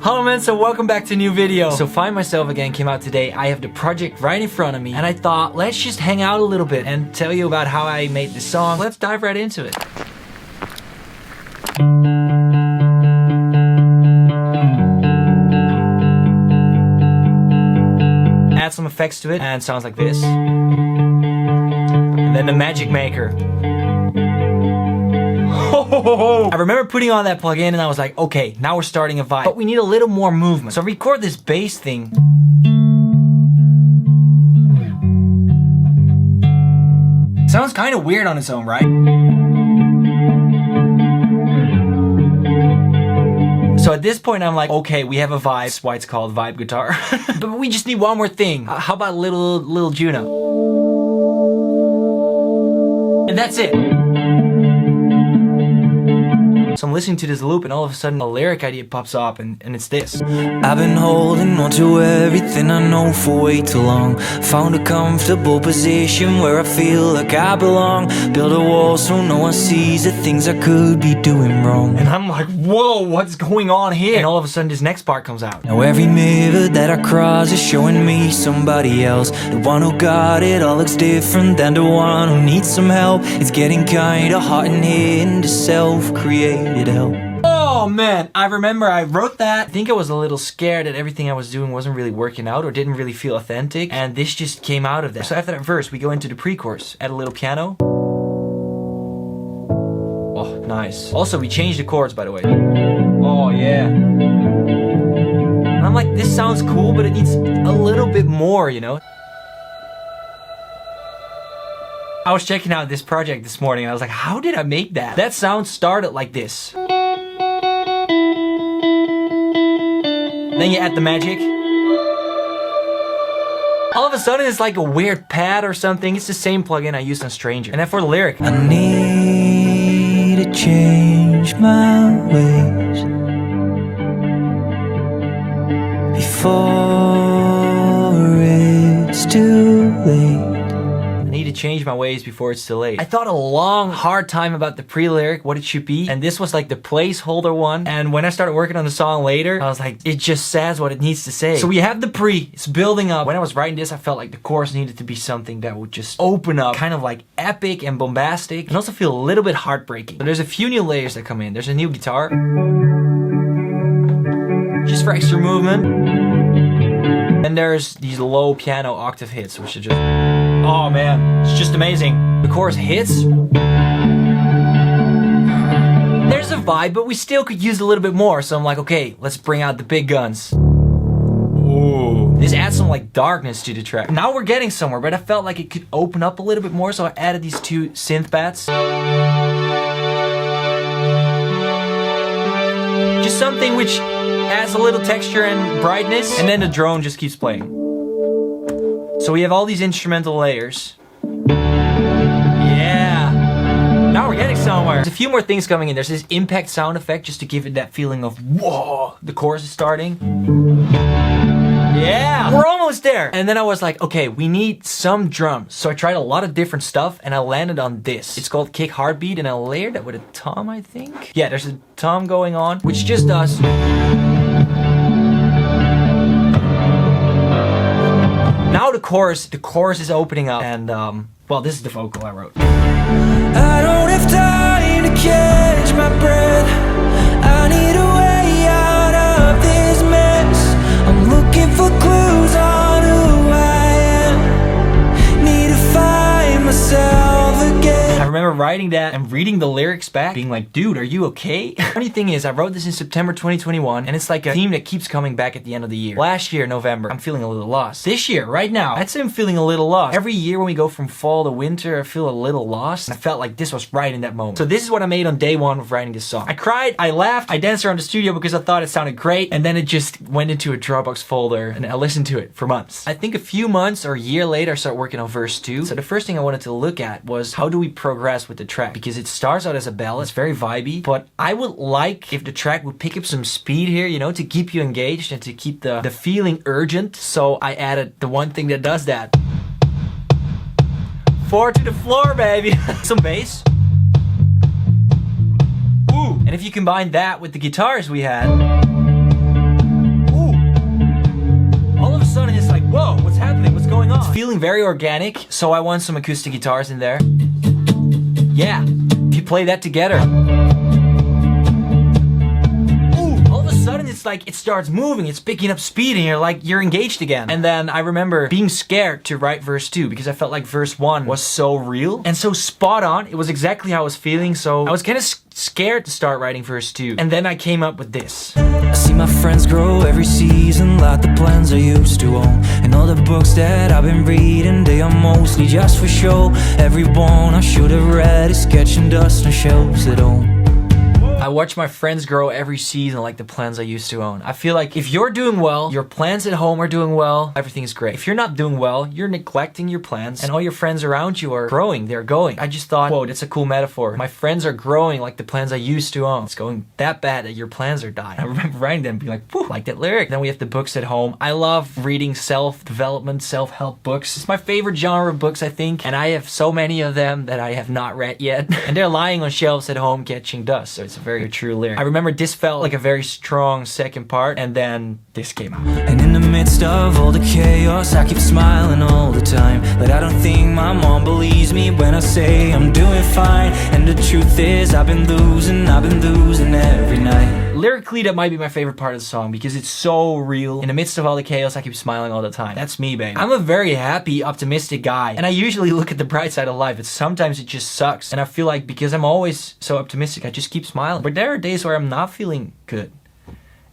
Hello man, so welcome back to a new video. So Find Myself Again came out today. I have the project right in front of me and I thought let's just hang out a little bit and tell you about how I made this song. Let's dive right into it. Add some effects to it and it sounds like this. And then the Magic Maker. I remember putting on that plugin and I was like, okay, now we're starting a vibe. But we need a little more movement. So I record this bass thing. Sounds kind of weird on its own, right? So at this point I'm like, okay, we have a vibe. That's why it's called vibe guitar. But we just need one more thing. How about little Juno? And that's it. So I'm listening to this loop and all of a sudden a lyric idea pops up and it's this. I've been holding on to everything I know for way too long. Found a comfortable position where I feel like I belong. Build a wall so no one sees the things I could be doing wrong. And I'm like, whoa, what's going on here? And all of a sudden this next part comes out. Now every mirror that I cross is showing me somebody else. The one who got it all looks different than the one who needs some help. It's getting kinda hard in here to self-create. Oh man, I remember I wrote that. I think I was a little scared that everything I was doing wasn't really working out or didn't really feel authentic, and this just came out of that. So after that verse, we go into the pre-chorus, add a little piano. Oh, nice. Also, we changed the chords, by the way. Oh yeah. And I'm like, this sounds cool, but it needs a little bit more, you know? I was checking out this project this morning and I was like, how did I make that? That sound started like this. Then you add the magic. All of a sudden it's like a weird pad or something. It's the same plugin I used on Stranger. And then for the lyric. I need to change my ways before it's too late. To change my ways before it's too late. I thought a long, hard time about the pre-lyric, what it should be, and this was like the placeholder one. And when I started working on the song later, I was like, it just says what it needs to say. So we have the pre, it's building up. When I was writing this, I felt like the chorus needed to be something that would just open up, kind of like epic and bombastic, and also feel a little bit heartbreaking. So there's a few new layers that come in. There's a new guitar, just for extra movement. And there's these low piano octave hits, which are just, oh man, it's just amazing. The chorus hits. There's a vibe, but we still could use a little bit more. So I'm like, okay, let's bring out the big guns. Ooh. This adds some like darkness to the track. Now we're getting somewhere, but I felt like it could open up a little bit more. So I added these two synth pads. Just something which adds a little texture and brightness, and then the drone just keeps playing. So we have all these instrumental layers. Yeah! Now we're getting somewhere. There's a few more things coming in. There's this impact sound effect just to give it that feeling of, whoa, the chorus is starting. Yeah! We're almost there! And then I was like, okay, we need some drums. So I tried a lot of different stuff and I landed on this. It's called Kick Heartbeat and I layered that with a tom, I think. Yeah, there's a tom going on, which just does. Now the chorus is opening up and well, this is the vocal I wrote. I don't have time to catch my breath. I need a way out of this mess. I'm looking for clues on who I am. Need to find myself again. I remember writing that and reading the lyrics back, being like, dude, are you okay? Funny thing is, I wrote this in September 2021, and it's like a theme that keeps coming back at the end of the year. Last year, November, I'm feeling a little lost. This year, right now, I'd say I'm feeling a little lost. Every year when we go from fall to winter, I feel a little lost, and I felt like this was right in that moment. So this is what I made on day one of writing this song. I cried, I laughed, I danced around the studio because I thought it sounded great, and then it just went into a Dropbox folder, and I listened to it for months. I think a few months or a year later, I started working on verse 2. So the first thing I wanted to look at was, how do we progress with the track? Because it starts out as a ballad, it's very vibey, but I would like if the track would pick up some speed here, you know, to keep you engaged and to keep the feeling urgent. So I added the one thing that does that. 4 to the floor, baby. Some bass. Ooh. And if you combine that with the guitars we had, feeling very organic, so I want some acoustic guitars in there. Yeah, if you play that together. Sudden it's like it starts moving, it's picking up speed, and you're engaged again. And then I remember being scared to write verse 2 because I felt like verse 1 was so real and so spot on. It was exactly how I was feeling, so I was kind of scared to start writing verse 2. And then I came up with this. I see my friends grow every season, like the plans I used to own. And all the books that I've been reading, they are mostly just for show. Every one I should have read is sketching dust on shelves at home. I watch my friends grow every season like the plans I used to own. I feel like if you're doing well, your plans at home are doing well, everything is great. If you're not doing well, you're neglecting your plans, and all your friends around you are growing, they're going. I just thought, whoa, that's a cool metaphor. My friends are growing like the plans I used to own. It's going that bad that your plans are dying. I remember writing them and being like, whew, like that lyric. Then we have the books at home. I love reading self-development, self-help books. It's my favorite genre of books, I think, and I have so many of them that I have not read yet. And they're lying on shelves at home catching dust, so it's a very true lyric. I remember this felt like a very strong second part, and then this came out. And in the midst of all the chaos, I keep smiling all the time. But I don't think my mom believes me when I say I'm doing fine. And the truth is I've been losing every night. Lyrically, that might be my favorite part of the song because it's so real. In the midst of all the chaos, I keep smiling all the time. That's me, baby. I'm a very happy, optimistic guy, and I usually look at the bright side of life, but sometimes it just sucks. And I feel like because I'm always so optimistic, I just keep smiling. But there are days where I'm not feeling good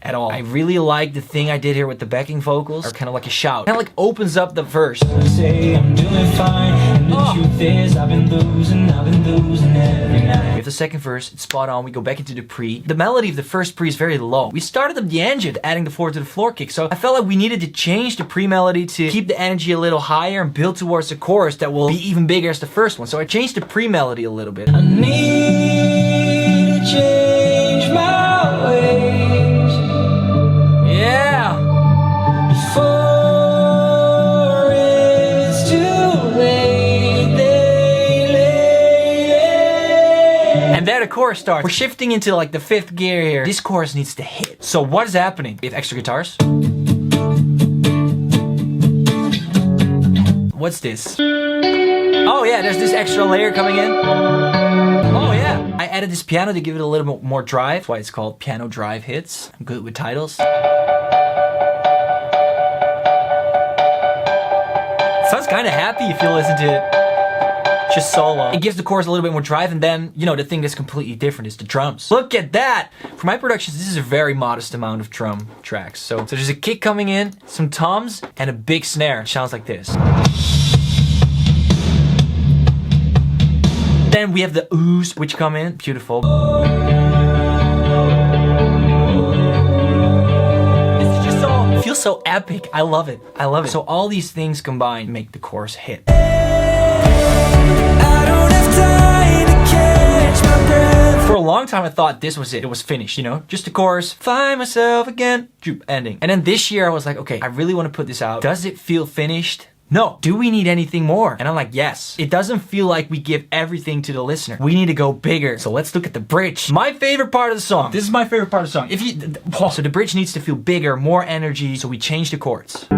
at all. I really like the thing I did here with the backing vocals, are kind of like a shout. Kind of like opens up the verse. I say I'm doing fine, and the truth is I've been losing every night. We have the second verse, it's spot on, we go back into the pre. The melody of the first pre is very low. We started up the engine, adding the 4 to the floor kick, so I felt like we needed to change the pre-melody to keep the energy a little higher and build towards the chorus that will be even bigger as the first one. So I changed the pre-melody a little bit. I need to change my ways. Yeah! Before it's too late, And there the chorus starts. We're shifting into like the 5th gear here. This chorus needs to hit. So what is happening? We have extra guitars. What's this? Oh yeah, there's this extra layer coming in. Oh yeah. I added this piano to give it a little bit more drive. That's why it's called Piano Drive Hits. I'm good with titles. Sounds kind of happy if you listen to it just solo. It gives the chorus a little bit more drive, and then, you know, the thing that's completely different is the drums. Look at that! For my productions, this is a very modest amount of drum tracks. So there's a kick coming in, some toms, and a big snare. It sounds like this. Then we have the oohs, which come in. Beautiful. It's just so, it feels so epic. I love it. I love it. So all these things combined make the chorus hit. I don't have time to catch my breath. For a long time, I thought this was it. It was finished, you know? Just the chorus, find myself again, ending. And then this year, I was like, okay, I really want to put this out. Does it feel finished? No. Do we need anything more? And I'm like, yes. It doesn't feel like we give everything to the listener. We need to go bigger. So let's look at the bridge. My favorite part of the song. This is my favorite part of the song. So the bridge needs to feel bigger, more energy. So we change the chords. Oh,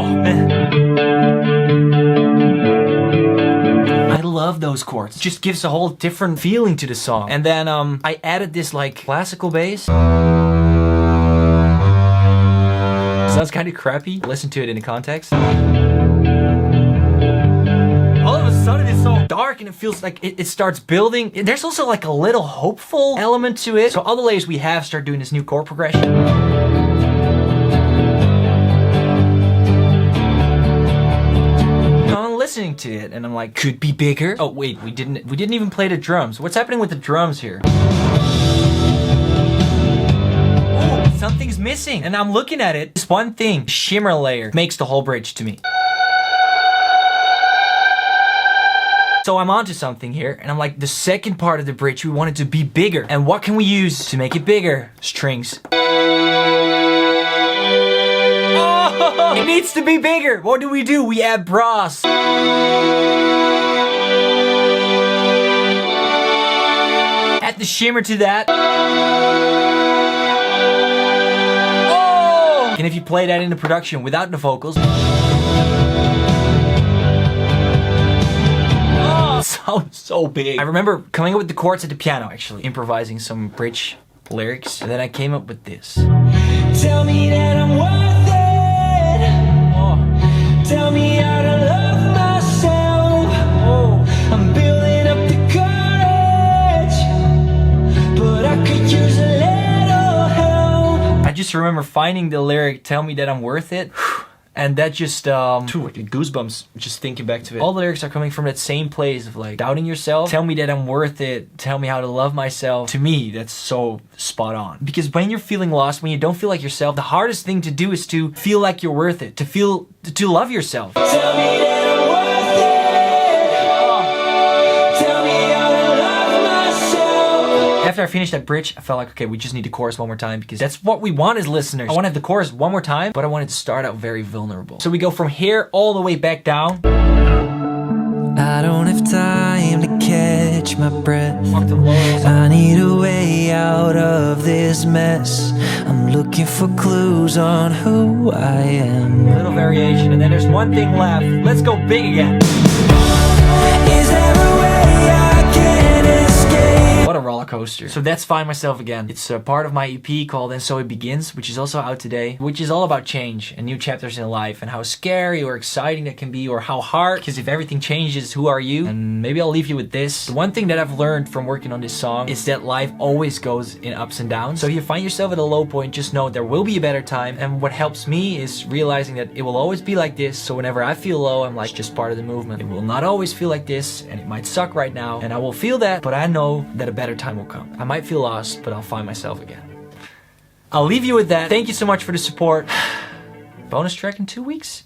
man. I love those chords. It just gives a whole different feeling to the song. And then I added this like classical bass. Sounds kind of crappy. Listen to it in the context. All of a sudden it's so dark and it feels like it starts building. There's also like a little hopeful element to it. So all the layers we have start doing this new chord progression. I'm listening to it and I'm like, could be bigger. Oh wait, we didn't even play the drums. What's happening with the drums here? Something's missing, and I'm looking at it. This one thing, shimmer layer, makes the whole bridge to me. So I'm onto something here, and I'm like, the second part of the bridge, we want it to be bigger. And what can we use to make it bigger? Strings. Oh, it needs to be bigger. What do? We add brass. Add the shimmer to that. And if you play that into production without the vocals, it sounds so big. I remember coming up with the chords at the piano, actually, improvising some bridge lyrics, and then I came up with this. Tell me that I'm worth it. Oh. Tell me how to love myself. Oh. I'm building up the courage, but I could use a little help. I just remember finding the lyric, tell me that I'm worth it. And that just, goosebumps just thinking back to it. All the lyrics are coming from that same place of like doubting yourself. Tell me that I'm worth it. Tell me how to love myself. To me, that's so spot on. Because when you're feeling lost, when you don't feel like yourself, the hardest thing to do is to feel like you're worth it. To love yourself. Tell me that I'm worth it. Tell me how to love myself. After I finished that bridge, I felt like, okay, we just need the chorus one more time because that's what we want as listeners. I want to have the chorus one more time, but I wanted to start out very vulnerable. So we go from here all the way back down. I don't have time to catch my breath. Octave low. I need a way out of this mess. I'm looking for clues on who I am. Little variation, and then there's one thing left. Let's go big again. Is there a way I can escape? What a roller coaster. So that's Find Myself Again. It's a part of my EP called And So It Begins, which is also out today, which is all about change and new chapters in life and how scary or exciting that can be or how hard, because if everything changes, who are you? And maybe I'll leave you with this. The one thing that I've learned from working on this song is that life always goes in ups and downs. So if you find yourself at a low point, just know there will be a better time. And what helps me is realizing that it will always be like this. So whenever I feel low, I'm like, just part of the movement. It will not always feel like this, and it might suck right now, and I will feel that, but I know that a better time will come. I might feel lost, but I'll find myself again. I'll leave you with that. Thank you so much for the support. Bonus track in 2 weeks.